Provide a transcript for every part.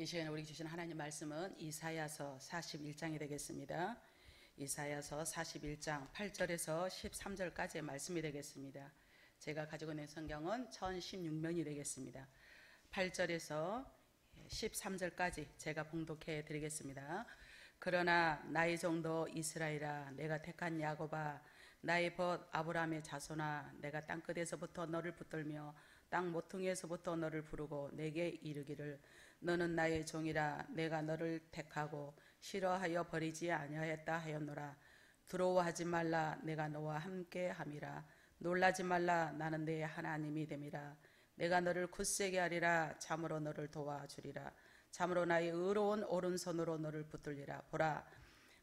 이 시간에 우리 주신 하나님 말씀은 이사야서 41장이 되겠습니다. 이사야서 41장 8절에서 13절까지의 말씀이 되겠습니다. 제가 가지고 있는 성경은 1016면이 되겠습니다. 8절에서 13절까지 제가 봉독해 드리겠습니다. 그러나 나의 종도 이스라엘아, 내가 택한 야곱아, 나의 벗 아브라함의 자손아, 내가 땅끝에서부터 너를 붙들며 땅 모퉁이에서부터 너를 부르고 내게 이르기를 너는 나의 종이라. 내가 너를 택하고 싫어하여 버리지 아니하였다 하였노라. 두려워하지 말라. 내가 너와 함께 함이라. 놀라지 말라. 나는 네 하나님이 됨이라. 내가 너를 굳세게 하리라. 참으로 너를 도와주리라. 참으로 나의 의로운 오른손으로 너를 붙들리라. 보라,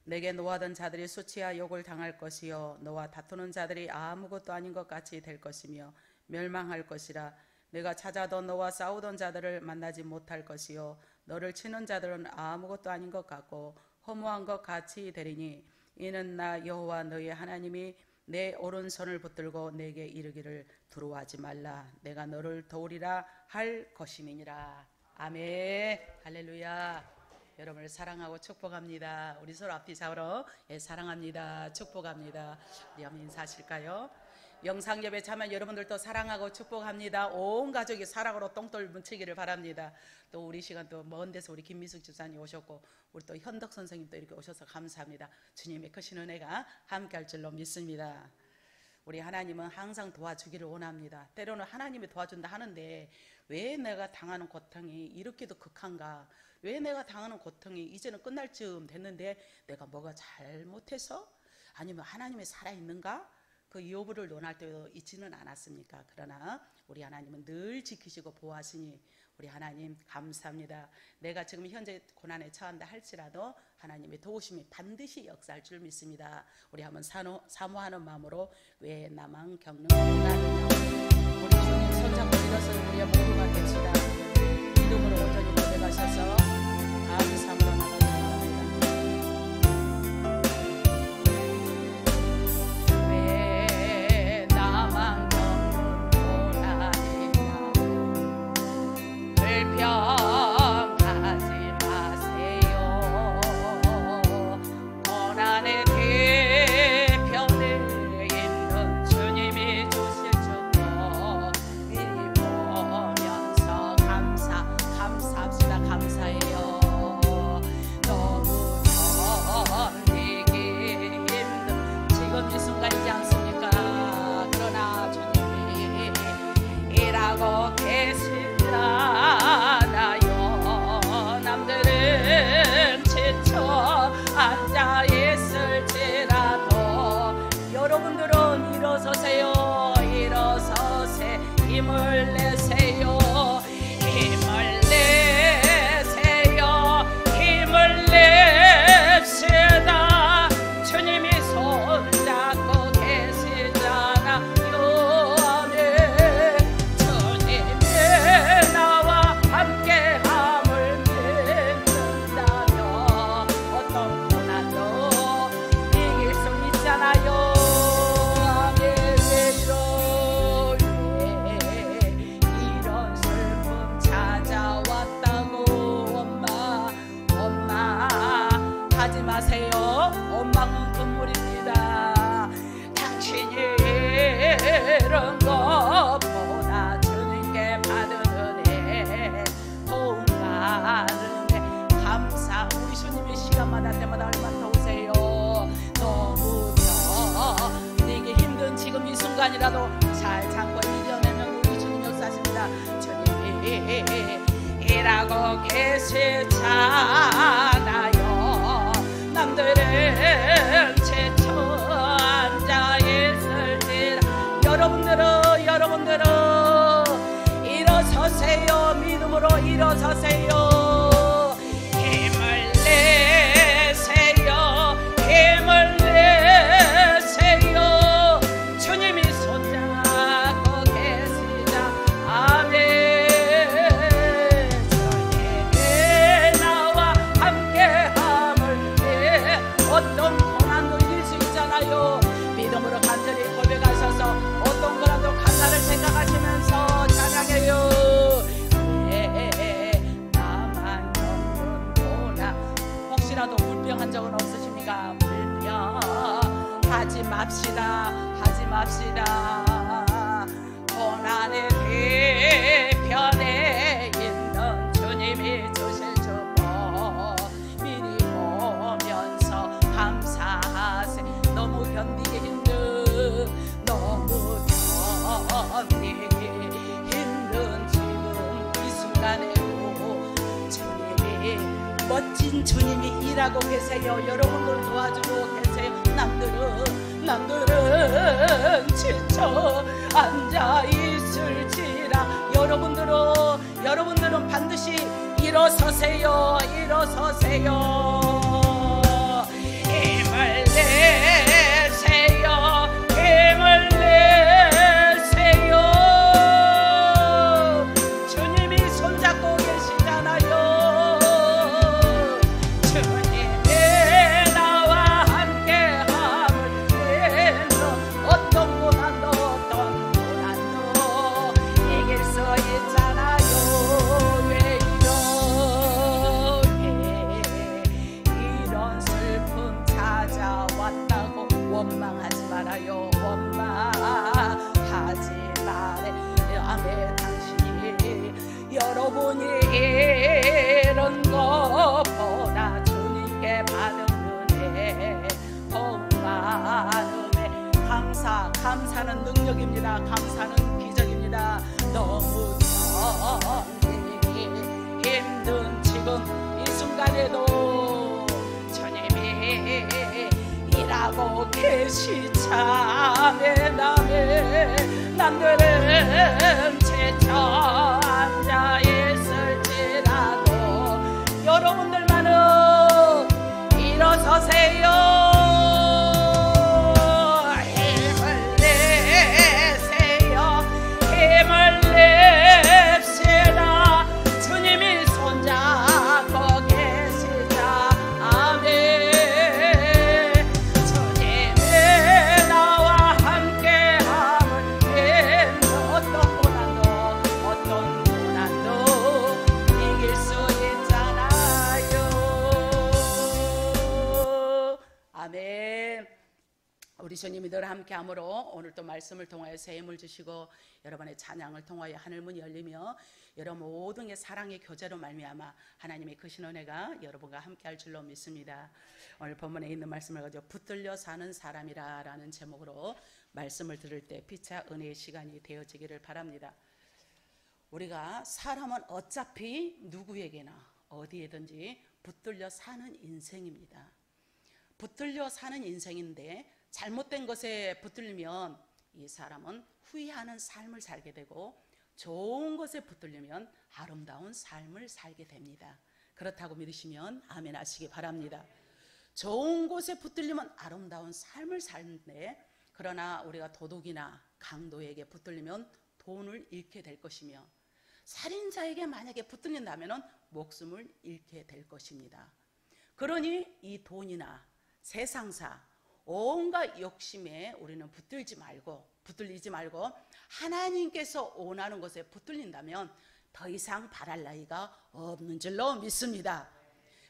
내게 노하던 자들이 수치와 욕을 당할 것이요 너와 다투는 자들이 아무것도 아닌 것 같이 될 것이며 멸망할 것이라. 내가 찾아도 너와 싸우던 자들을 만나지 못할 것이요 너를 치는 자들은 아무것도 아닌 것 같고 허무한 것 같이 되리니 이는 나 여호와 너의 하나님이 내 오른손을 붙들고 내게 이르기를 두려워하지 말라. 내가 너를 도우리라 할 것임이니라. 아멘. 할렐루야. 여러분을 사랑하고 축복합니다. 우리 서로 앞뒤 좌우로 사랑합니다. 축복합니다. 우리 한번 인사하실까요? 영상 예배 참여 여러분들도 사랑하고 축복합니다. 온 가족이 사랑으로 똥돌 뭉치기를 바랍니다. 또 우리 시간 또 먼 데서 우리 김미숙 집사님 오셨고 우리 또 현덕 선생님도 이렇게 오셔서 감사합니다. 주님의 크신 은혜가 함께할 줄로 믿습니다. 우리 하나님은 항상 도와주기를 원합니다. 때로는 하나님이 도와준다 하는데 왜 내가 당하는 고통이 이렇게도 극한가? 왜 내가 당하는 고통이 이제는 끝날 즈음 됐는데 내가 뭐가 잘못해서? 아니면 하나님이 살아있는가? 그 여부를 논할 때도 있지는 않았습니까? 그러나 우리 하나님은 늘 지키시고 보호하시니 우리 하나님 감사합니다. 내가 지금 현재 고난에 처한다 할지라도 하나님의 도우심이 반드시 역사할 줄 믿습니다. 우리 한번 사모하는 마음으로 왜 나만 겪는 고난이냐. 우리 주님 손잡고 일어서는 우리의 모두가 됩시다. 믿음으로 온전히 고백하셔서 감사함으로 나가기 바랍니다. 왜 나만 겪는 고난이냐. 불평하지 마세요. 고난의 뒤편에 있는 주님이 주실 축복 미리 보면서 감사합시다. 감사해요. 너무 견디기 힘든 지금 이 순간이지 않습니까? 그러나 주님이 일하고 계시잖아요. 남들은 지쳐 앉아 있을지라도 여러분들은 일어서세요. 일어서세 힘을 내세요. 힘을 내세요. 힘을 냅시다. 주님이 손잡고 계시잖아요. 아멘. 주님이 나와 함께함을 믿는다면 어떤 고난도 이길 수 있잖아요. 아멘. 왜 이런 슬픔 찾아왔다고 엄마 하지 마세요. 엄마는 눈물입니다. 당신이 이런 것보다 주님께 받은 은혜 도움 받은 감사. 우리 주님이 시간마다 때마다 얼마나 오세요. 너무 견디기 힘든 지금 이 순간이라도 잘 참고 이겨내면 우리 주님 역사하십니다. 주님이 일하고 계시잖아요. 남들은 지쳐 앉아 있을지라. 여러분들은 일어서세요. 믿음으로 일어서세요. 힘을 내세요. 힘을 내세요. 주님이 손잡고 계시다. 아멘. 주님이 나와 함께함을 내 어떤 고난도 이길 수 있잖아요. 믿음으로 간절히 고백하셔서 어떤 고난도 간사를 생각하시면서 찬양해요. 왜 나만 기뻐합시다. 고난의 뒤편에 있는 주님이 주실 축복 미리 보면서 감사하세. 너무 견디기 힘든, 너무 견디기 힘든 지금 이 순간에도 주님이, 멋진 주님이 일하고 계세요. 여러분들 도와주고 계세요. 남들은 지쳐 앉아 있을지라 여러분들은 반드시 일어서세요. 힘을 내세요. 힘을 내세요. 주님이 손잡고 계시잖아요. 주님이 나와 함께함을 위해서 어떤 고난도 이길 수 있잖아요. 왜 이런 슬픔 찾아왔다고 원망하지 말아요. 원망하지 말아요. 아멘. 당신이 여러분이 이런 것보다 주님께 받은 은혜 더 많음에 감사는 능력입니다. 감사는 기적입니다. 너무 견디기 힘든 지금 이 순간에도 주님이 일하고 계시자매. 남들은 지쳐 앉아 있을지라도 여러분들만은 일어서세요. 힘을 내세요. 힘을 냅시다. 주님이 손잡고 계시자. 아멘. 주님이 나와 함께함을 위해 어떤 고난도 이길 수 있잖아요. 아멘. 우리 주님이 늘 함께함으로 오늘 또 말씀을 통하여 새 힘을 주시고 여러분의 찬양을 통하여 하늘문이 열리며 여러분 모든 게 사랑의 교제로 말미암아 하나님의 크신 은혜가 여러분과 함께할 줄로 믿습니다. 오늘 본문에 있는 말씀을 가지고 붙들려 사는 사람이라 라는 제목으로 말씀을 들을 때 피차 은혜의 시간이 되어지기를 바랍니다. 우리가 사람은 어차피 누구에게나 어디에든지 붙들려 사는 인생입니다. 붙들려 사는 인생인데 잘못된 것에 붙들리면 이 사람은 후회하는 삶을 살게 되고 좋은 것에 붙들리면 아름다운 삶을 살게 됩니다. 그렇다고 믿으시면 아멘 하시기 바랍니다. 좋은 곳에 붙들리면 아름다운 삶을 사는데 그러나 우리가 도둑이나 강도에게 붙들리면 돈을 잃게 될 것이며 살인자에게 만약에 붙들린다면 목숨을 잃게 될 것입니다. 그러니 이 돈이나 세상사 온갖 욕심에 우리는 붙들리지 말고 하나님께서 원하는 것에 붙들린다면 더 이상 바랄 나위가 없는 줄로 믿습니다.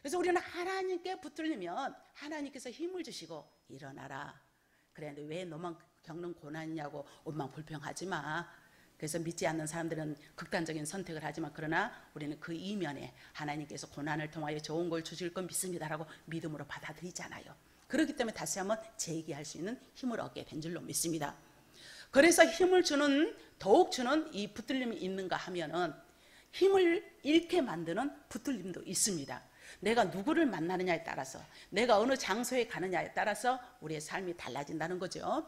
그래서 우리는 하나님께 붙들리면 하나님께서 힘을 주시고 일어나라. 그런데 왜 너만 겪는 고난이냐고 원망 불평하지 마. 그래서 믿지 않는 사람들은 극단적인 선택을 하지만 그러나 우리는 그 이면에 하나님께서 고난을 통하여 좋은 걸 주실 건 믿습니다라고 믿음으로 받아들이잖아요. 그렇기 때문에 다시 한번 재기할 수 있는 힘을 얻게 된 줄로 믿습니다. 그래서 힘을 더욱 주는 이 붙들림이 있는가 하면은 힘을 잃게 만드는 붙들림도 있습니다. 내가 누구를 만나느냐에 따라서 내가 어느 장소에 가느냐에 따라서 우리의 삶이 달라진다는 거죠.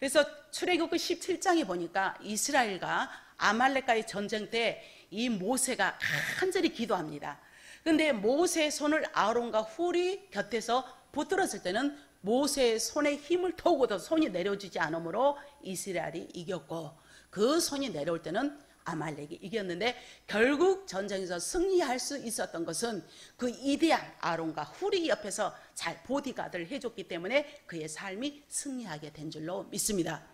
그래서 출애굽기 17장에 보니까 이스라엘과 아말렉과의 전쟁 때 이 모세가 간절히 기도합니다. 그런데 모세의 손을 아론과 훌이 곁에서 붙들었을 때는 모세의 손에 힘을 더욱 얻어 손이 내려주지 않으므로 이스라엘이 이겼고 그 손이 내려올 때는 아말렉이 이겼는데 결국 전쟁에서 승리할 수 있었던 것은 그 이대한 아론과 훌이 옆에서 잘 보디가드를 해줬기 때문에 그의 삶이 승리하게 된 줄로 믿습니다.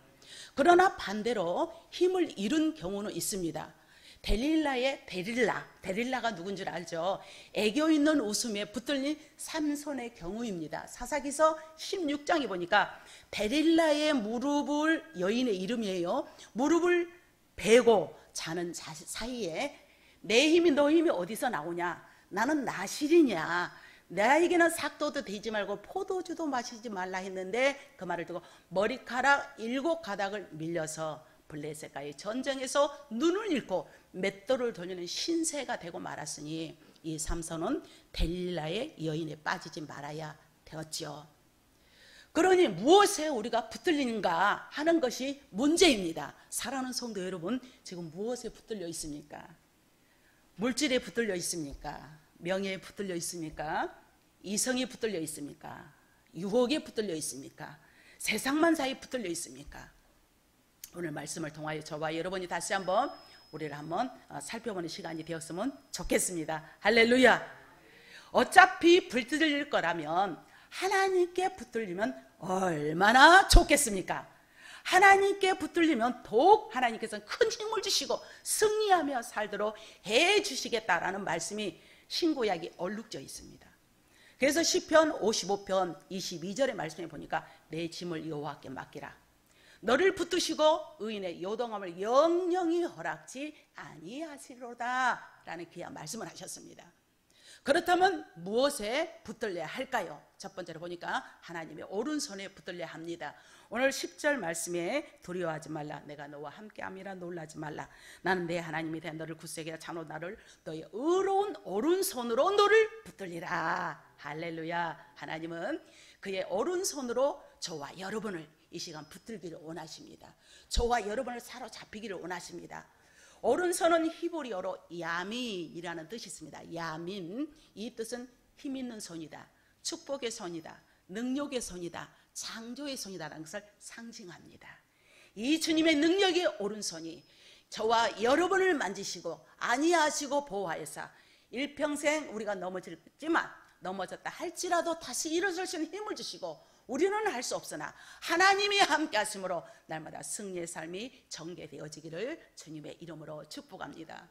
그러나 반대로 힘을 잃은 경우는 있습니다. 데릴라가 누군 줄 알죠? 애교 있는 웃음에 붙들린 삼손의 경우입니다. 사사기서 16장에 보니까 데릴라의 무릎을, 여인의 이름이에요, 무릎을 베고 자는 사이에 내 힘이 너 힘이 어디서 나오냐, 나는 나실이냐, 나에게는 삭도도 되지 말고 포도주도 마시지 말라 했는데, 그 말을 듣고 머리카락 7가닥을 밀려서 블레셋과의 전쟁에서 눈을 잃고 맷돌을 돌리는 신세가 되고 말았으니 이 삼손은 델릴라의 여인에 빠지지 말아야 되었지요. 그러니 무엇에 우리가 붙들리는가 하는 것이 문제입니다. 사랑하는 성도 여러분, 지금 무엇에 붙들려 있습니까? 물질에 붙들려 있습니까? 명예에 붙들려 있습니까? 이성에 붙들려 있습니까? 유혹에 붙들려 있습니까? 세상만사에 붙들려 있습니까? 오늘 말씀을 통하여 저와 여러분이 다시 한번 우리를 한번 살펴보는 시간이 되었으면 좋겠습니다. 할렐루야. 어차피 붙들릴 거라면 하나님께 붙들리면 얼마나 좋겠습니까? 하나님께 붙들리면 더욱 하나님께서는 큰 힘을 주시고 승리하며 살도록 해 주시겠다라는 말씀이 신구약이 얼룩져 있습니다. 그래서 시편 55편 22절의 말씀에 보니까 내 짐을 여호와께 맡기라. 너를 붙드시고 의인의 요동함을 영영히 허락지 아니하시리로다 라는 귀한 말씀을 하셨습니다. 그렇다면 무엇에 붙들려야 할까요? 첫 번째로 보니까 하나님의 오른손에 붙들려야 합니다. 오늘 10절 말씀에 두려워하지 말라, 내가 너와 함께함이라 놀라지 말라, 나는 내 하나님이 된 너를 굳세게 잡아 나를 너의 의로운 오른손으로 너를 붙들리라. 할렐루야. 하나님은 그의 오른손으로 저와 여러분을 이 시간 붙들기를 원하십니다. 저와 여러분을 사로잡히기를 원하십니다. 오른손은 히브리어로 야민이라는 뜻이 있습니다. 야민, 이 뜻은 힘 있는 손이다, 축복의 손이다, 능력의 손이다, 창조의 손이다라는 것을 상징합니다. 이 주님의 능력의 오른손이 저와 여러분을 만지시고 안위하시고 보호하여서 일평생 우리가 넘어졌지만 넘어졌다 할지라도 다시 일어설 수 있는 힘을 주시고, 우리는 할 수 없으나 하나님이 함께 하심으로 날마다 승리의 삶이 전개되어지기를 주님의 이름으로 축복합니다.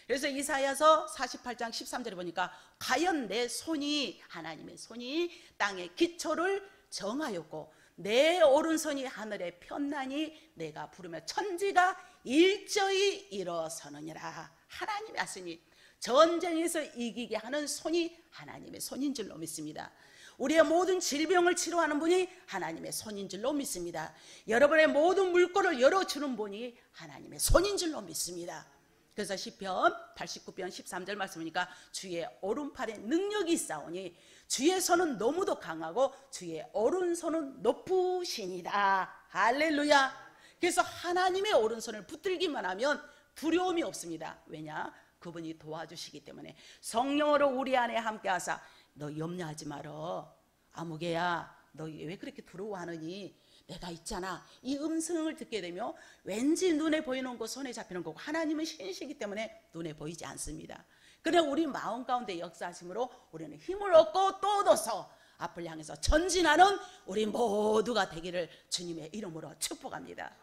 그래서 이사야서 48장 13절에 보니까 과연 내 손이, 하나님의 손이 땅의 기초를 정하였고 내 오른손이 하늘에 폈나니 내가 부르며 천지가 일저히 일어서느니라. 하나님이 하시니 전쟁에서 이기게 하는 손이 하나님의 손인 줄로 믿습니다. 우리의 모든 질병을 치료하는 분이 하나님의 손인 줄로 믿습니다. 여러분의 모든 물꼬를 열어주는 분이 하나님의 손인 줄로 믿습니다. 그래서 시편 89편 13절 말씀이니까 주의 오른팔에 능력이 있사오니 주의 손은 너무도 강하고 주의 오른손은 높으시니라. 할렐루야. 그래서 하나님의 오른손을 붙들기만 하면 두려움이 없습니다. 왜냐? 그분이 도와주시기 때문에. 성령으로 우리 안에 함께 하사 너 염려하지 말어, 아무개야 너 왜 그렇게 두려워하느니 내가 있잖아. 이 음성을 듣게 되면 왠지 눈에 보이는 거 손에 잡히는 거고, 하나님은 신이시기 때문에 눈에 보이지 않습니다. 그러나 우리 마음 가운데 역사하심으로 우리는 힘을 얻고 또 얻어서 앞을 향해서 전진하는 우리 모두가 되기를 주님의 이름으로 축복합니다.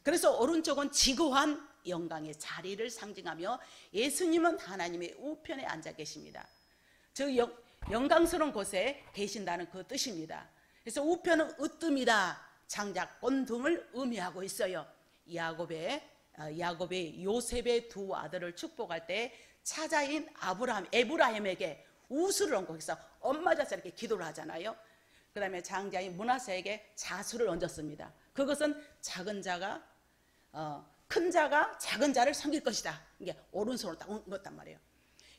그래서 오른쪽은 지고한 영광의 자리를 상징하며 예수님은 하나님의 우편에 앉아 계십니다. 즉 영광스러운 곳에 계신다는 그 뜻입니다. 그래서 우편은 으뜸이다, 장작 온둠을 의미하고 있어요. 야곱의 요셉의 두 아들을 축복할 때 차자인 에브라임에게 우수를 얹고, 그래서 엄마 자서 이렇게 기도를 하잖아요. 그 다음에 장자인 므낫세에게 자수를 얹었습니다. 그것은 작은 자가 큰 자가 작은 자를 섬길 것이다. 이게 오른손으로 딱 얹었단 말이에요.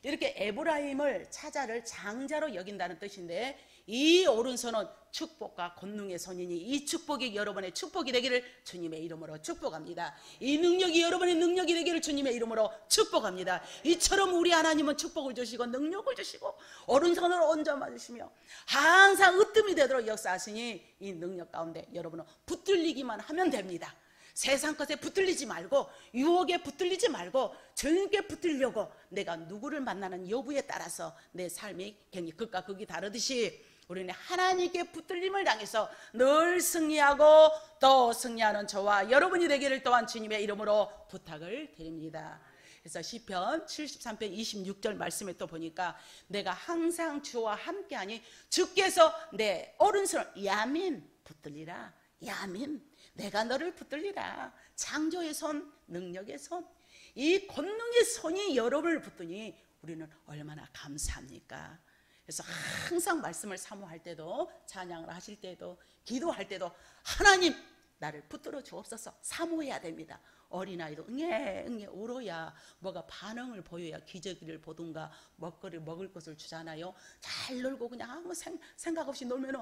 이렇게 에브라임을 차자를 장자로 여긴다는 뜻인데, 이 오른손은 축복과 권능의 손이니 이 축복이 여러분의 축복이 되기를 주님의 이름으로 축복합니다. 이 능력이 여러분의 능력이 되기를 주님의 이름으로 축복합니다. 이처럼 우리 하나님은 축복을 주시고 능력을 주시고 오른손으로 얹어 주시며 항상 으뜸이 되도록 역사하시니 이 능력 가운데 여러분은 붙들리기만 하면 됩니다. 세상 것에 붙들리지 말고, 유혹에 붙들리지 말고 주님께 붙들려고 내가 누구를 만나는 여부에 따라서 내 삶이 굉장히 극과 극이 다르듯이 우리는 하나님께 붙들림을 당해서 늘 승리하고 또 승리하는 저와 여러분이 되기를 또한 주님의 이름으로 부탁을 드립니다. 그래서 시편 73편 26절 말씀에 또 보니까 내가 항상 주와 함께하니 주께서 내 오른손을 야민 붙들리라. 야민, 내가 너를 붙들리라. 창조의 손, 능력의 손, 이 권능의 손이 여러분을 붙드니 우리는 얼마나 감사합니까? 그래서 항상 말씀을 사모할 때도, 찬양을 하실 때도, 기도할 때도 하나님 나를 붙들어 주옵소서 사모해야 됩니다. 어린아이도 응애 울어야 뭐가 반응을 보여야 기저귀를 보든가 먹거리 먹을 것을 주잖아요. 잘 놀고 그냥 아무 생각 없이 놀면은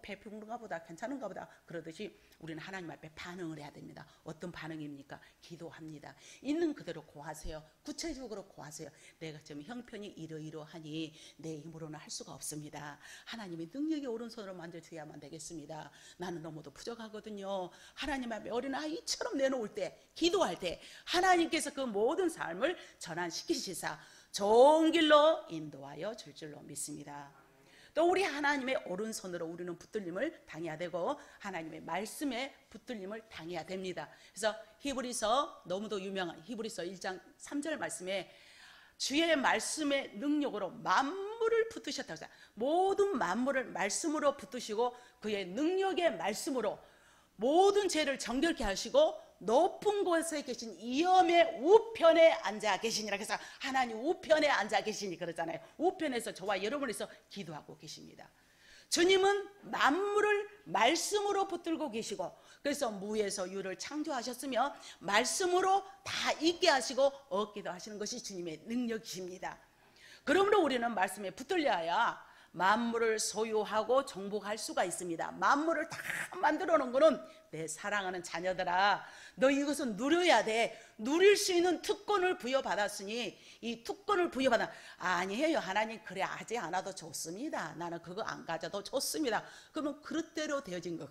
배 부른가 보다, 괜찮은가 보다 그러듯이 우리는 하나님 앞에 반응을 해야 됩니다. 어떤 반응입니까? 기도합니다. 있는 그대로 고하세요. 구체적으로 고하세요. 내가 지금 형편이 이러이러하니 내 힘으로는 할 수가 없습니다. 하나님의 능력의 오른손으로 만져주야만 되겠습니다. 나는 너무도 부족하거든요. 하나님 앞에 어린아이처럼 내놓을 때, 기도할 때 하나님께서 그 모든 삶을 전환시키시사 좋은 길로 인도하여 줄 줄로 믿습니다. 또 우리 하나님의 오른손으로 우리는 붙들림을 당해야 되고 하나님의 말씀에 붙들림을 당해야 됩니다. 그래서 히브리서, 너무도 유명한 히브리서 1장 3절 말씀에 주의 말씀의 능력으로 만물을 붙드셨다고 했어요. 모든 만물을 말씀으로 붙드시고 그의 능력의 말씀으로 모든 죄를 정결케 하시고 높은 곳에 계신 이엄의 우편에 앉아 계시니라. 그래서 하나님 우편에 앉아 계시니 그러잖아요. 우편에서 저와 여러분에서 기도하고 계십니다. 주님은 만물을 말씀으로 붙들고 계시고, 그래서 무에서 유를 창조하셨으며 말씀으로 다 있게 하시고 얻기도 하시는 것이 주님의 능력이십니다. 그러므로 우리는 말씀에 붙들려야 만물을 소유하고 정복할 수가 있습니다. 만물을 다 만들어 놓은 거는 내 사랑하는 자녀들아, 너 이것은 누려야 돼. 누릴 수 있는 특권을 부여받았으니 이 특권을 부여받아. 아니에요 하나님, 그래 하지 않아도 좋습니다. 나는 그거 안 가져도 좋습니다. 그러면 그릇대로 되어진 거,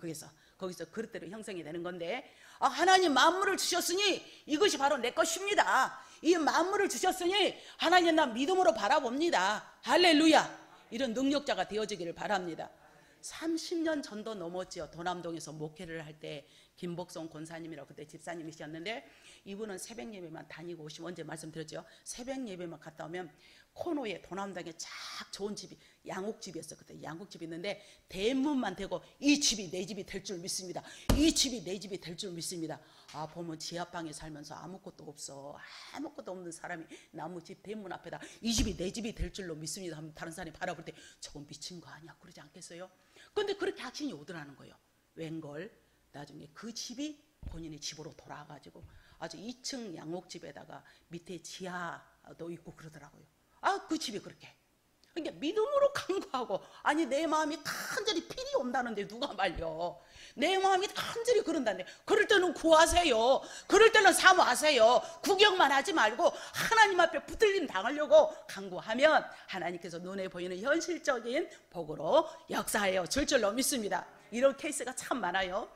거기서 그릇대로 형성이 되는 건데, 하나님 만물을 주셨으니 이것이 바로 내 것입니다. 이 만물을 주셨으니 하나님 나 믿음으로 바라봅니다. 할렐루야. 이런 능력자가 되어지기를 바랍니다. 30년 전도 넘었지요. 도남동에서 목회를 할 때 김복성 권사님이라고 그때 집사님이셨는데, 이분은 새벽 예배만 다니고 오시면, 언제 말씀드렸죠? 새벽 예배만 갔다 오면 코노에 도남동에 쫙 좋은 집이 양옥집이었어요. 그때 양옥집이 있는데 대문만 대고 이 집이 내 집이 될 줄 믿습니다. 이 집이 내 집이 될 줄 믿습니다. 보면 지하방에 살면서 아무것도 없어, 아무것도 없는 사람이 나무집 대문 앞에다 이 집이 내 집이 될 줄로 믿습니다 하면 다른 사람이 바라볼 때 저건 미친 거 아니야 그러지 않겠어요? 근데 그렇게 확신이 오더라는 거예요. 웬걸 나중에 그 집이 본인의 집으로 돌아가지고 아주 2층 양옥집에다가 밑에 지하도 있고 그러더라고요. 그 집이 그렇게. 그러니까 믿음으로 간구하고, 아니 내 마음이 간절히 필이 온다는데 누가 말려. 내 마음이 간절히 그런다는데, 그럴 때는 구하세요. 그럴 때는 사모하세요. 구경만 하지 말고 하나님 앞에 붙들림 당하려고 간구하면 하나님께서 눈에 보이는 현실적인 복으로 역사하여 줄 줄로 믿습니다. 이런 케이스가 참 많아요.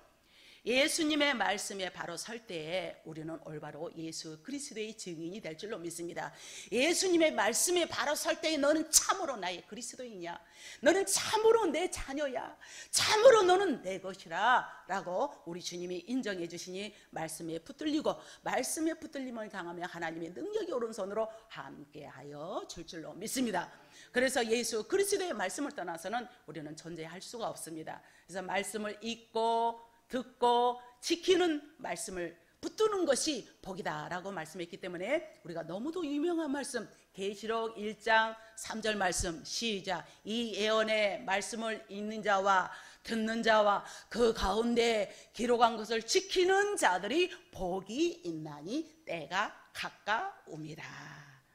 예수님의 말씀에 바로 설 때에 우리는 올바로 예수 그리스도의 증인이 될 줄로 믿습니다. 예수님의 말씀에 바로 설 때에 너는 참으로 나의 그리스도이냐, 너는 참으로 내 자녀야, 참으로 너는 내 것이라 라고 우리 주님이 인정해 주시니 말씀에 붙들리고, 말씀에 붙들림을 당하며 하나님의 능력이 오른손으로 함께하여 줄 줄로 믿습니다. 그래서 예수 그리스도의 말씀을 떠나서는 우리는 존재할 수가 없습니다. 그래서 말씀을 읽고 듣고 지키는 말씀을 붙드는 것이 복이다라고 말씀했기 때문에 우리가 너무도 유명한 말씀, 계시록 1장 3절 말씀, 시작. 이 예언의 말씀을 읽는 자와 듣는 자와 그 가운데 기록한 것을 지키는 자들이 복이 있나니 때가 가까움이라.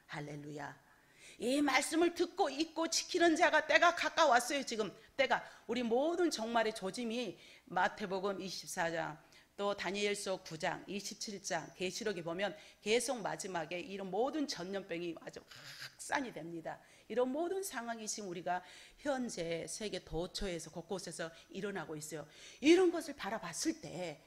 할렐루야. 이 말씀을 듣고 읽고 지키는 자가 때가 가까웠어요. 지금 때가, 우리 모든 종말의 조짐이 마태복음 24장, 또 다니엘서 9장, 27장, 계시록에 보면 계속 마지막에 이런 모든 전염병이 아주 확산이 됩니다. 이런 모든 상황이 지금 우리가 현재 세계 도처에서 곳곳에서 일어나고 있어요. 이런 것을 바라봤을 때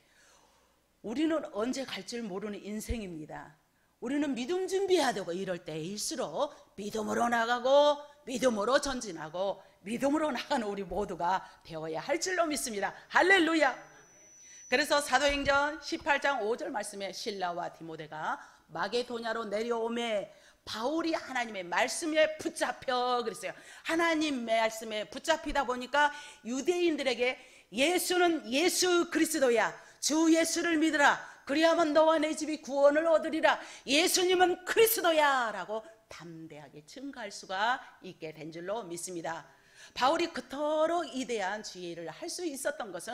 우리는 언제 갈 줄 모르는 인생입니다. 우리는 믿음 준비해야 되고, 이럴 때일수록 믿음으로 나가고 믿음으로 전진하고 믿음으로 나가는 우리 모두가 되어야 할 줄로 믿습니다. 할렐루야. 그래서 사도행전 18장 5절 말씀에 실라와 디모데가 마게도냐로 내려오매 바울이 하나님의 말씀에 붙잡혀 그랬어요. 하나님 말씀에 붙잡히다 보니까 유대인들에게 예수는 예수 그리스도야, 주 예수를 믿으라, 그리하면 너와 내 집이 구원을 얻으리라, 예수님은 그리스도야 라고 담대하게 증거할 수가 있게 된 줄로 믿습니다. 바울이 그토록 위대한 지혜를 할 수 있었던 것은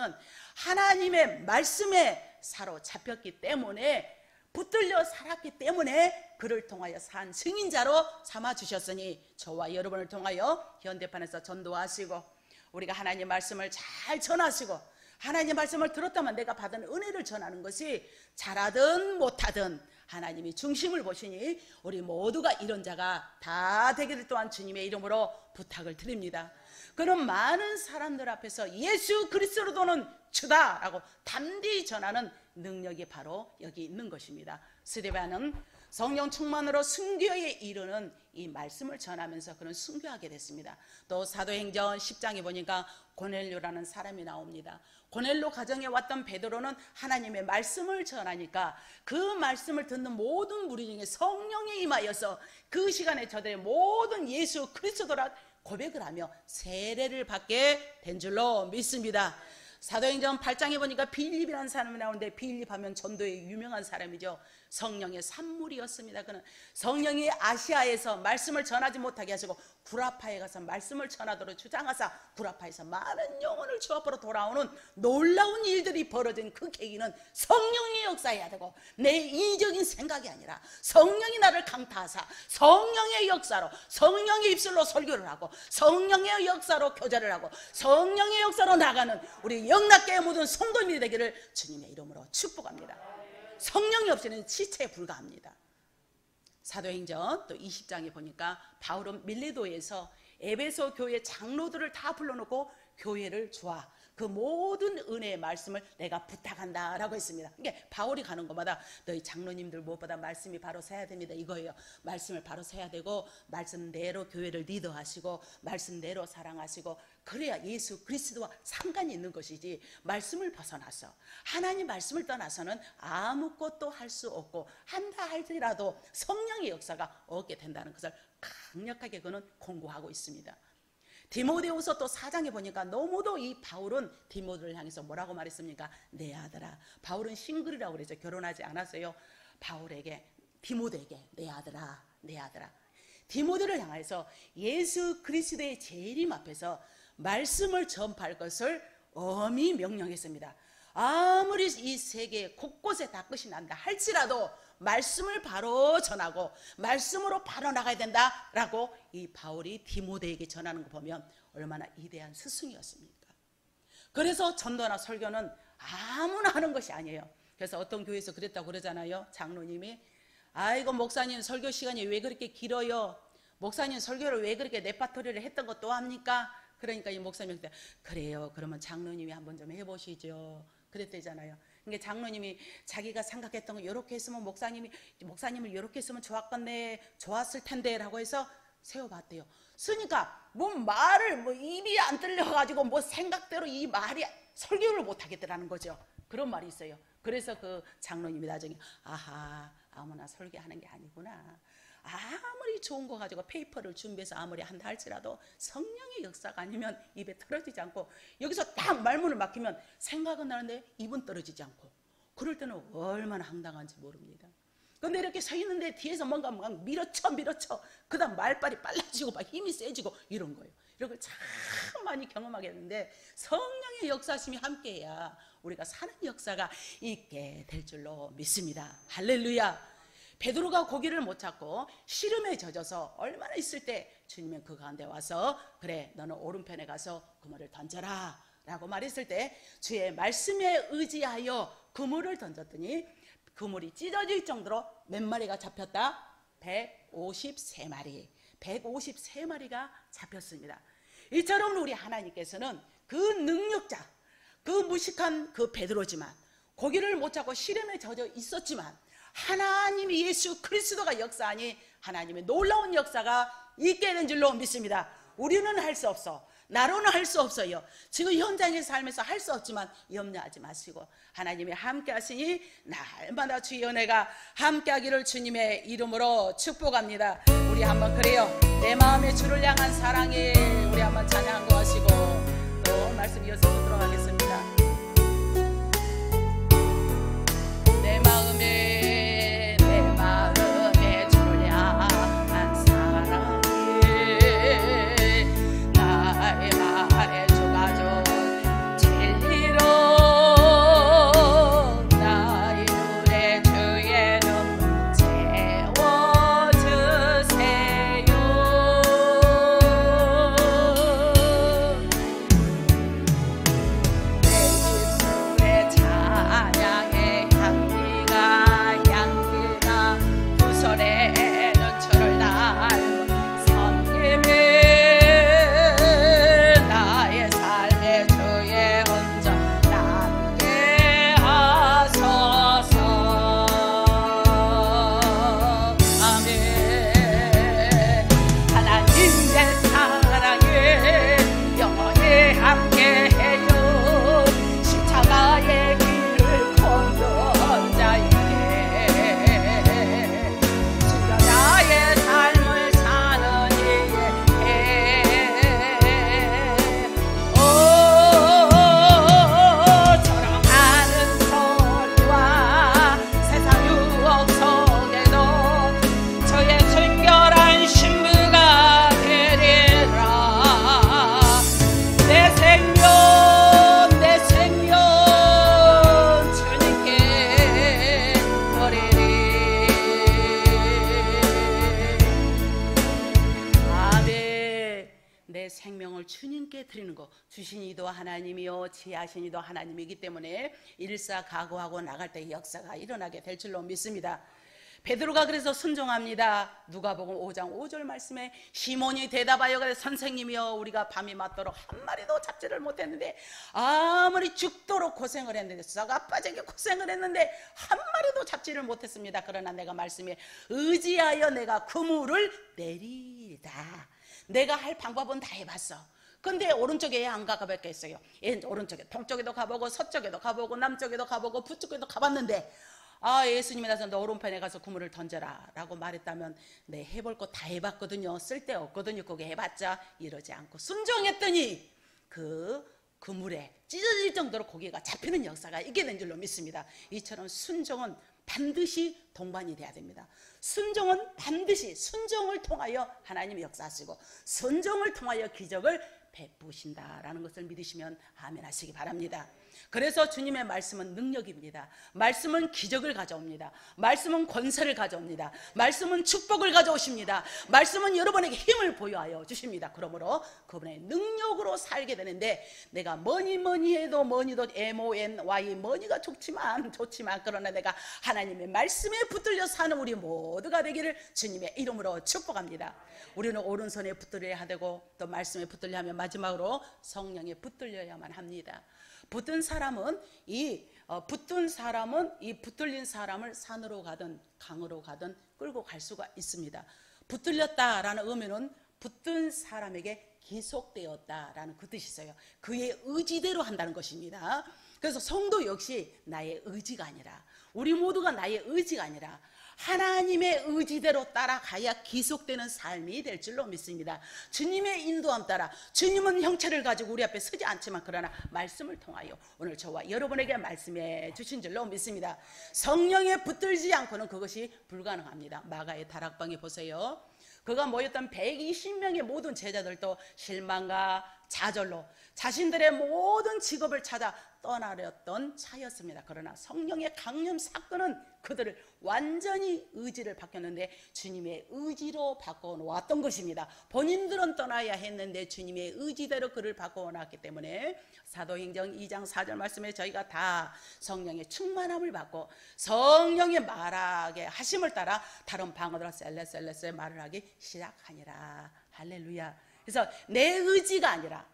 하나님의 말씀에 사로잡혔기 때문에, 붙들려 살았기 때문에 그를 통하여 산 증인자로 삼아주셨으니 저와 여러분을 통하여 현대판에서 전도하시고, 우리가 하나님 말씀을 잘 전하시고, 하나님 말씀을 들었다면 내가 받은 은혜를 전하는 것이 잘하든 못하든 하나님이 중심을 보시니 우리 모두가 이런 자가 다 되기를 또한 주님의 이름으로 부탁을 드립니다. 그런 많은 사람들 앞에서 예수 그리스도는 주다라고 담대히 전하는 능력이 바로 여기 있는 것입니다. 스데반은 성령 충만으로 순교에 이르는 이 말씀을 전하면서 그는 순교하게 됐습니다. 또 사도행전 10장에 보니까 고넬료라는 사람이 나옵니다. 고넬료 가정에 왔던 베드로는 하나님의 말씀을 전하니까 그 말씀을 듣는 모든 무리 중에 성령이 임하여서 그 시간에 저들의 모든 예수 그리스도라 고백을 하며 세례를 받게 된 줄로 믿습니다. 사도행전 8장에 보니까 빌립이라는 사람이 나오는데, 빌립 하면 전도에 유명한 사람이죠. 성령의 산물이었습니다. 그는 성령이 아시아에서 말씀을 전하지 못하게 하시고 구라파에 가서 말씀을 전하도록 주장하사 구라파에서 많은 영혼을 주 앞으로 돌아오는 놀라운 일들이 벌어진 그 계기는 성령의 역사여야 되고, 내 인위적인 생각이 아니라 성령이 나를 강타하사 성령의 역사로, 성령의 입술로 설교를 하고 성령의 역사로 교제를 하고 성령의 역사로 나가는 우리 영락계에 묻은 성도님이 되기를 주님의 이름으로 축복합니다. 성령이 없이는 시체에 불과합니다. 사도행전 또 20장에 보니까 바울은 밀레도에서 에베소 교회 장로들을 다 불러놓고 교회를 주와 그 모든 은혜의 말씀을 내가 부탁한다 라고 했습니다. 이게 바울이 가는 곳마다 너희 장로님들 무엇보다 말씀이 바로 서야 됩니다 이거예요. 말씀을 바로 서야 되고 말씀대로 교회를 리더하시고 말씀대로 사랑하시고, 그래야 예수 그리스도와 상관이 있는 것이지, 말씀을 벗어나서 하나님 말씀을 떠나서는 아무것도 할 수 없고 한다 할지라도 성령의 역사가 없게 된다는 것을 강력하게 그는 공고하고 있습니다. 디모데후서 또 4장에 보니까 너무도 이 바울은 디모데를 향해서 뭐라고 말했습니까? 내 아들아. 바울은 싱글이라고 그러죠. 결혼하지 않았어요. 바울에게, 디모데에게 내 아들아, 내 아들아. 디모데를 향해서 예수 그리스도의 재림 앞에서 말씀을 전파할 것을 엄히 명령했습니다. 아무리 이 세계 곳곳에 다 끝이 난다 할지라도 말씀을 바로 전하고 말씀으로 바로 나가야 된다라고 이 바울이 디모데에게 전하는 거 보면 얼마나 위대한 스승이었습니까? 그래서 전도나 설교는 아무나 하는 것이 아니에요. 그래서 어떤 교회에서 그랬다고 그러잖아요. 장로님이, 아이고 목사님 설교 시간이 왜 그렇게 길어요? 목사님 설교를 왜 그렇게 레파토리를 했던 것도 합니까? 그러니까 이 목사님한테, 그래요, 그러면 장로님이 한번 좀 해보시죠, 그랬대잖아요. 그러니까 장로님이 자기가 생각했던 거 이렇게 했으면 목사님을 이렇게 했으면 좋았을 텐데 라고 해서 세워봤대요. 쓰니까 말을 입이 안 뚫려가지고 생각대로 이 말이 설교를 못하겠더라는 거죠. 그런 말이 있어요. 그래서 그 장로님이 나중에, 아하, 아무나 설교하는 게 아니구나. 아무리 좋은 거 가지고 페이퍼를 준비해서 아무리 한다 할지라도 성령의 역사가 아니면 입에 떨어지지 않고, 여기서 딱 말문을 막히면 생각은 나는데 입은 떨어지지 않고, 그럴 때는 얼마나 황당한지 모릅니다. 근데 이렇게 서 있는데 뒤에서 뭔가 막 밀어쳐 그 다음 말빨이 빨라지고 막 힘이 세지고 이런 거예요. 이런 걸 참 많이 경험하게 했는데, 성령의 역사심이 함께해야 우리가 사는 역사가 있게 될 줄로 믿습니다. 할렐루야. 베드로가 고기를 못 찾고 시름에 젖어서 얼마나 있을 때 주님은 그 가운데 와서, 그래 너는 오른편에 가서 그물을 던져라 라고 말했을 때 주의 말씀에 의지하여 그물을 던졌더니 그물이 찢어질 정도로 몇 마리가 잡혔다? 153마리. 153마리가 잡혔습니다. 이처럼 우리 하나님께서는 그 능력자, 그 무식한 그 베드로지만, 고기를 못 찾고 시름에 젖어 있었지만 하나님이 예수 그리스도가 역사하니 하나님의 놀라운 역사가 있게 된 줄로 믿습니다. 우리는 할 수 없어. 나로는 할 수 없어요. 지금 현장에서 살면서 할 수 없지만 염려하지 마시고 하나님이 함께 하시니 날마다 주의 은혜가 함께 하기를 주님의 이름으로 축복합니다. 우리 한번 그래요. 내 마음에 주를 향한 사랑이, 우리 한번 찬양한 거 하시고 또 말씀 이어서 듣도록 하겠습니다. 내 마음에 주를 향한 사랑이 나의 말에 주가 준 진리로 나의 눈에 주의 눈 채워주세요. 내 입술에 찬양의 향기가 두 손에 눈초를 닮은 섬김이 나의 삶의 주의 흔적 남게 하소서. 아멘. 하나님의 사랑에 영원히 함께해요. 십자가의 길을 걷는 자에게 주여 나의 삶을 사는 이에 저랑하는 소리와 세상 유혹 속에도 저의 순결한 신부가 되리라. 내 생명 주님께 드리리. 아멘. 내 생명을 주님께 드리는 것, 주신 이도 하나님이요 지하신 이도 하나님이기 때문에 일사각오하고 나갈 때 역사가 일어나게 될 줄로 믿습니다. 베드로가 그래서 순종합니다. 누가복음 5장 5절 말씀에 시몬이 대답하여 그래, 선생님이여 우리가 밤이 맞도록 한 마리도 잡지를 못했는데, 아무리 죽도록 고생을 했는데, 썩어 빠지게 고생을 했는데 한 마리도 잡지를 못했습니다. 그러나 내가 말씀에 의지하여 내가 그물을 내리다. 내가 할 방법은 다 해봤어. 근데 오른쪽에 안 가봤겠어요. 오른쪽에 동쪽에도 가보고 서쪽에도 가보고 남쪽에도 가보고 북쪽에도 가봤는데, 예수님이 나서 너 오른편에 가서 그물을 던져라 라고 말했다면 네, 해볼 거 다 해봤거든요. 쓸데없거든요. 그게 해봤자 이러지 않고 순종했더니 그 그물에 찢어질 정도로 고기가 잡히는 역사가 있게 된 줄로 믿습니다. 이처럼 순종은 반드시 동반이 돼야 됩니다. 순종은 반드시 순종을 통하여 하나님이 역사하시고 순종을 통하여 기적을 베푸신다라는 것을 믿으시면 아멘 하시기 바랍니다. 그래서 주님의 말씀은 능력입니다. 말씀은 기적을 가져옵니다. 말씀은 권세를 가져옵니다. 말씀은 축복을 가져오십니다. 말씀은 여러분에게 힘을 보여하여 주십니다. 그러므로 그분의 능력으로 살게 되는데, 내가 뭐니 해도 뭐니도 MONY 뭐니가 좋지만 그러나 내가 하나님의 말씀에 붙들려 사는 우리 모두가 되기를 주님의 이름으로 축복합니다. 우리는 오른손에 붙들려야 되고 또 말씀에 붙들려 하면 마지막으로 성령에 붙들려야만 합니다. 붙든 사람은 이 붙들린 사람을 산으로 가든 강으로 가든 끌고 갈 수가 있습니다. 붙들렸다라는 의미는 붙든 사람에게 기속되었다라는 그 뜻이 있어요. 그의 의지대로 한다는 것입니다. 그래서 성도 역시 나의 의지가 아니라, 우리 모두가 나의 의지가 아니라 하나님의 의지대로 따라가야 기속되는 삶이 될 줄로 믿습니다. 주님의 인도함 따라, 주님은 형체를 가지고 우리 앞에 서지 않지만 그러나 말씀을 통하여 오늘 저와 여러분에게 말씀해 주신 줄로 믿습니다. 성령에 붙들지 않고는 그것이 불가능합니다. 마가의 다락방에 보세요. 그가 모였던 120명의 모든 제자들도 실망과 좌절로 자신들의 모든 직업을 찾아 떠나렸던 차였습니다. 그러나 성령의 강림 사건은 그들을 완전히 의지를 바뀌었는데 주님의 의지로 바꿔놓았던 것입니다. 본인들은 떠나야 했는데 주님의 의지대로 그를 바꿔놓았기 때문에 사도행전 2장 4절 말씀에 저희가 다 성령의 충만함을 받고 성령의 말하게 하심을 따라 다른 방언으로 셀레셀레스의 말을 하기 시작하니라. 할렐루야. 그래서 내 의지가 아니라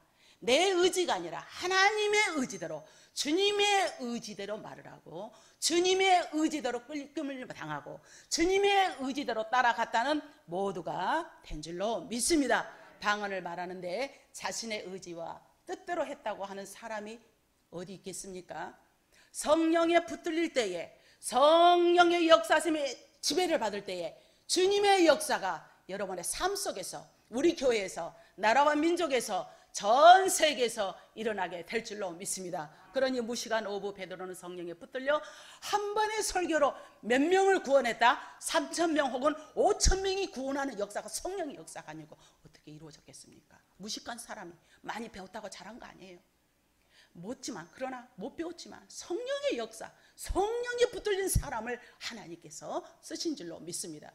하나님의 의지대로, 주님의 의지대로 말을 하고 주님의 의지대로 끌림을 당하고 주님의 의지대로 따라갔다는 모두가 된 줄로 믿습니다. 방언을 말하는데 자신의 의지와 뜻대로 했다고 하는 사람이 어디 있겠습니까? 성령에 붙들릴 때에, 성령의 역사심에 지배를 받을 때에 주님의 역사가 여러분의 삶 속에서, 우리 교회에서, 나라와 민족에서, 전 세계에서 일어나게 될 줄로 믿습니다. 그러니 무시간 오후 베드로는 성령에 붙들려 한 번의 설교로 몇 명을 구원했다? 3,000명 혹은 5,000명이 구원하는 역사가 성령의 역사가 아니고 어떻게 이루어졌겠습니까? 무식한 사람이 많이 배웠다고 잘한 거 아니에요. 못지만, 그러나 못 배웠지만 성령의 역사, 성령에 붙들린 사람을 하나님께서 쓰신 줄로 믿습니다.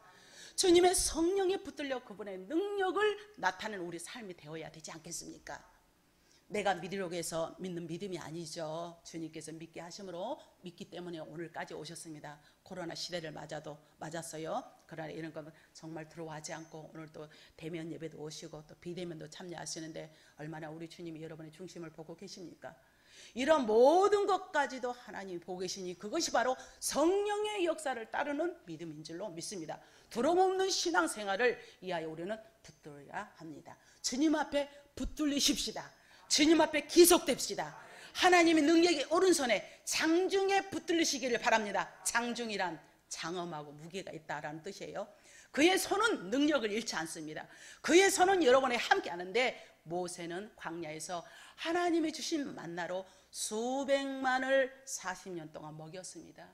주님의 성령에 붙들려 그분의 능력을 나타내는 우리 삶이 되어야 되지 않겠습니까? 내가 믿으려고 해서 믿는 믿음이 아니죠. 주님께서 믿게 하심으로 믿기 때문에 오늘까지 오셨습니다. 코로나 시대를 맞았어요. 그러나 이런 건 정말 들어와지 않고 오늘 또 대면 예배도 오시고 또 비대면도 참여하시는데 얼마나 우리 주님이 여러분의 중심을 보고 계십니까? 이런 모든 것까지도 하나님이 보고 계시니 그것이 바로 성령의 역사를 따르는 믿음인 줄로 믿습니다. 두려움없는 신앙생활을 위하여 우리는 붙들어야 합니다. 주님 앞에 붙들리십시다. 주님 앞에 기속됩시다. 하나님의 능력이 오른손에 장중에 붙들리시기를 바랍니다. 장중이란 장엄하고 무게가 있다라는 뜻이에요. 그의 손은 능력을 잃지 않습니다. 그의 손은 여러분에 함께 하는데 모세는 광야에서 하나님이 주신 만나로 수백만을 40년 동안 먹였습니다.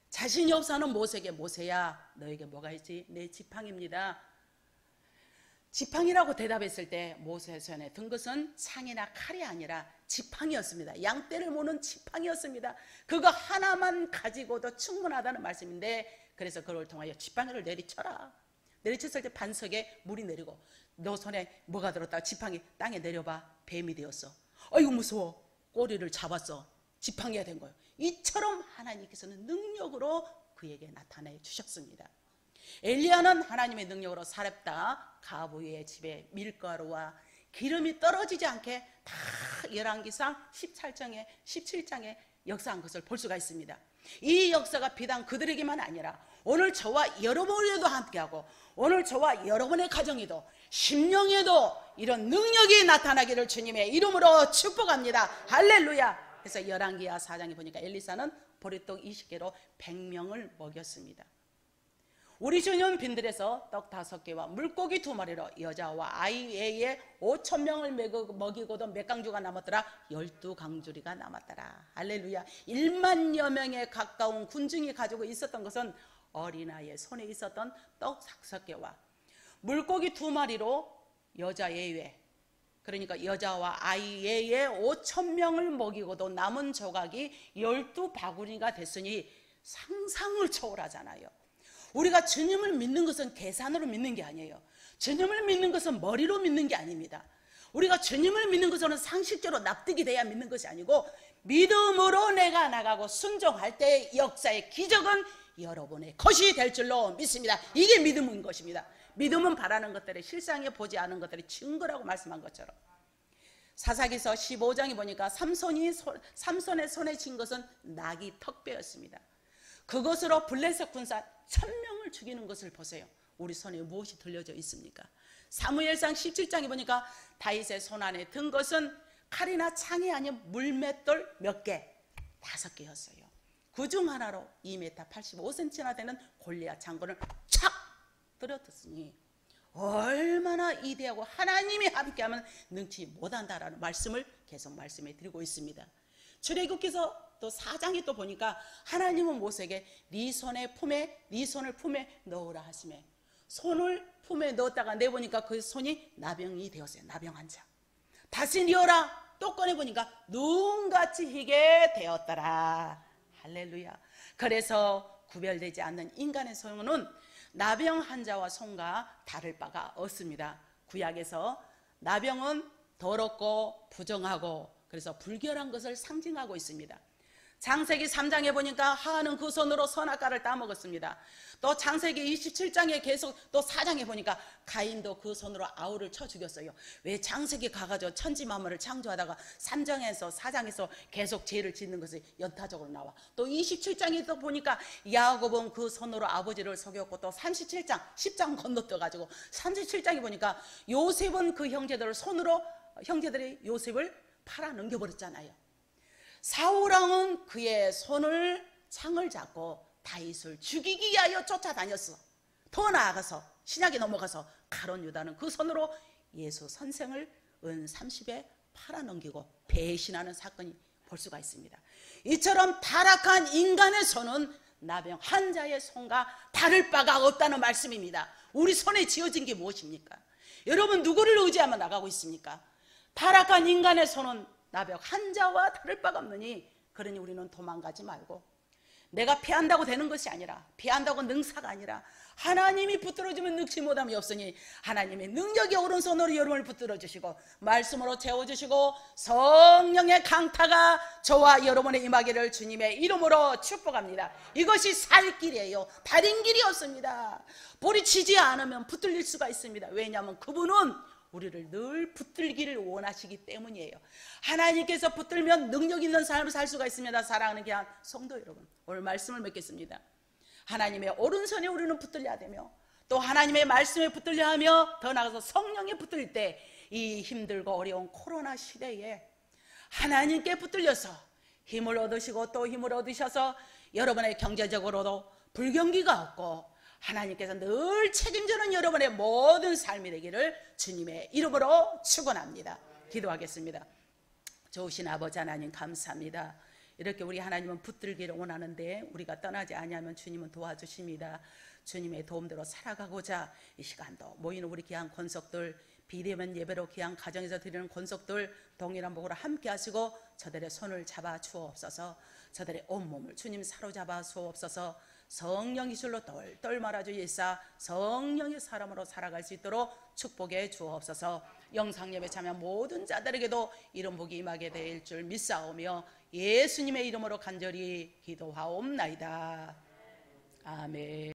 자신이 없어하는 모세에게 모세야 너에게 뭐가 있지? 내 지팡이입니다. 지팡이라고 대답했을 때 모세의 손에 든 것은 창이나 칼이 아니라 지팡이였습니다. 양떼를 모는 지팡이였습니다. 그거 하나만 가지고도 충분하다는 말씀인데 그래서 그걸 통하여 지팡이를 내리쳐라. 내리쳤을 때 반석에 물이 내리고 너 손에 뭐가 들었다 지팡이 땅에 내려봐. 뱀이 되었어. 아이고 무서워. 꼬리를 잡았어. 지팡이가 된 거예요. 이처럼 하나님께서는 능력으로 그에게 나타내 주셨습니다. 엘리야는 하나님의 능력으로 사렙다 가부의 집에 밀가루와 기름이 떨어지지 않게 다 열왕기상 17장에 역사한 것을 볼 수가 있습니다. 이 역사가 비단 그들에게만 아니라 오늘 저와 여러분에도 함께하고 오늘 저와 여러분의 가정에도 심령에도 이런 능력이 나타나기를 주님의 이름으로 축복합니다. 할렐루야. 그래서 열왕기하 4장에 보니까 엘리사는 보리떡 20개로 100명을 먹였습니다. 우리 주님 빈들에서 떡 5개와 물고기 2마리로 여자와 아이 외에 5,000명을 먹이고도 몇 강주가 남았더라? 12강주리가 남았더라. 할렐루야. 1만여 명에 가까운 군중이 가지고 있었던 것은 어린아이의 손에 있었던 떡 5개와 물고기 2마리로 여자 예외, 그러니까 여자와 아이 예외 5,000명을 먹이고도 남은 조각이 12바구니가 됐으니 상상을 초월하잖아요. 우리가 주님을 믿는 것은 계산으로 믿는 게 아니에요. 주님을 믿는 것은 머리로 믿는 게 아닙니다. 우리가 주님을 믿는 것은 상식적으로 납득이 돼야 믿는 것이 아니고 믿음으로 내가 나가고 순종할 때의 역사의 기적은 여러분의 것이 될 줄로 믿습니다. 이게 믿음인 것입니다. 믿음은 바라는 것들이 실상에 보지 않은 것들이 증거라고 말씀한 것처럼 사사기서 15장에 보니까 삼손의 손에 쥔 것은 낙이 턱뼈였습니다. 그것으로 블레셋 군사 1,000명을 죽이는 것을 보세요. 우리 손에 무엇이 들려져 있습니까? 사무엘상 17장에 보니까 다윗의 손 안에 든 것은 칼이나 창이 아닌 물맷돌 몇 개? 5개였어요. 그중 하나로 2m 85cm나 되는 골리앗 장군을 착 떨어뜨렸으니 얼마나 이대하고 하나님이 함께하면 능치 못한다라는 말씀을 계속 말씀해 드리고 있습니다. 출애굽기서 또 4장에 또 보니까 하나님은 모세에게 네 손을 품에 넣으라 하시매 손을 품에 넣었다가 내보니까 그 손이 나병이 되었어요. 나병 환자. 다시 넣어라. 또 꺼내보니까 눈같이 희게 되었더라. 할렐루야. 그래서 구별되지 않는 인간의 손은 나병 환자와 손과 다를 바가 없습니다. 구약에서 나병은 더럽고 부정하고 그래서 불결한 것을 상징하고 있습니다. 창세기 3장에 보니까 하와는 그 손으로 선악과를 따먹었습니다. 또 창세기 27장에 계속 또 4장에 보니까 가인도 그 손으로 아우를 쳐 죽였어요. 왜 창세기 가가지고 천지 만물을 창조하다가 3장에서 4장에서 계속 죄를 짓는 것이 연타적으로 나와. 또 27장에 또 보니까 야곱은 그 손으로 아버지를 속였고, 또 37장 10장 건너뛰어가지고 37장에 보니까 요셉은 그 형제들이 요셉을 팔아 넘겨버렸잖아요. 사울왕은 그의 손을 창을 잡고 다윗을 죽이기 위하여 쫓아다녔어. 더 나아가서 신약에 넘어가서 가룟 유다는 그 손으로 예수 선생을 은 30에 팔아넘기고 배신하는 사건이 볼 수가 있습니다. 이처럼 타락한 인간의 손은 나병 환자의 손과 다를 바가 없다는 말씀입니다. 우리 손에 쥐어진 게 무엇입니까? 여러분 누구를 의지하며 나가고 있습니까? 타락한 인간의 손은 나병 환자와 다를 바가 없느니, 그러니 우리는 도망가지 말고, 내가 피한다고 되는 것이 아니라, 피한다고 능사가 아니라 하나님이 붙들어주면 늙지 못함이 없으니 하나님의 능력이 오른손으로 여러분을 붙들어주시고 말씀으로 채워주시고 성령의 강타가 저와 여러분의 임하기를 주님의 이름으로 축복합니다. 이것이 살 길이에요. 다른 길이 없습니다. 뿌리치지 않으면 붙들릴 수가 있습니다. 왜냐하면 그분은 우리를 늘 붙들기를 원하시기 때문이에요. 하나님께서 붙들면 능력 있는 삶을 살 수가 있습니다. 사랑하는 귀한 성도 여러분, 오늘 말씀을 맺겠습니다. 하나님의 오른손에 우리는 붙들려야 되며, 또 하나님의 말씀에 붙들려야 하며, 더 나아가서 성령에 붙들 때 이 힘들고 어려운 코로나 시대에 하나님께 붙들려서 힘을 얻으시고 또 힘을 얻으셔서 여러분의 경제적으로도 불경기가 없고 하나님께서 늘 책임지는 여러분의 모든 삶이 되기를 주님의 이름으로 축원합니다. 기도하겠습니다. 좋으신 아버지 하나님 감사합니다. 이렇게 우리 하나님은 붙들기를 원하는데 우리가 떠나지 아니하면 주님은 도와주십니다. 주님의 도움대로 살아가고자 이 시간도 모이는 우리 귀한 권속들, 비대면 예배로 귀한 가정에서 드리는 권속들 동일한 복으로 함께 하시고 저들의 손을 잡아 주옵소서. 저들의 온몸을 주님 사로잡아 주옵소서. 성령이 줄로 똘똘 말아주 예사 성령의 사람으로 살아갈 수 있도록 축복해 주옵소서. 영상예배 참여 모든 자들에게도 이런 복이 임하게 될 줄 믿사오며 예수님의 이름으로 간절히 기도하옵나이다. 아멘.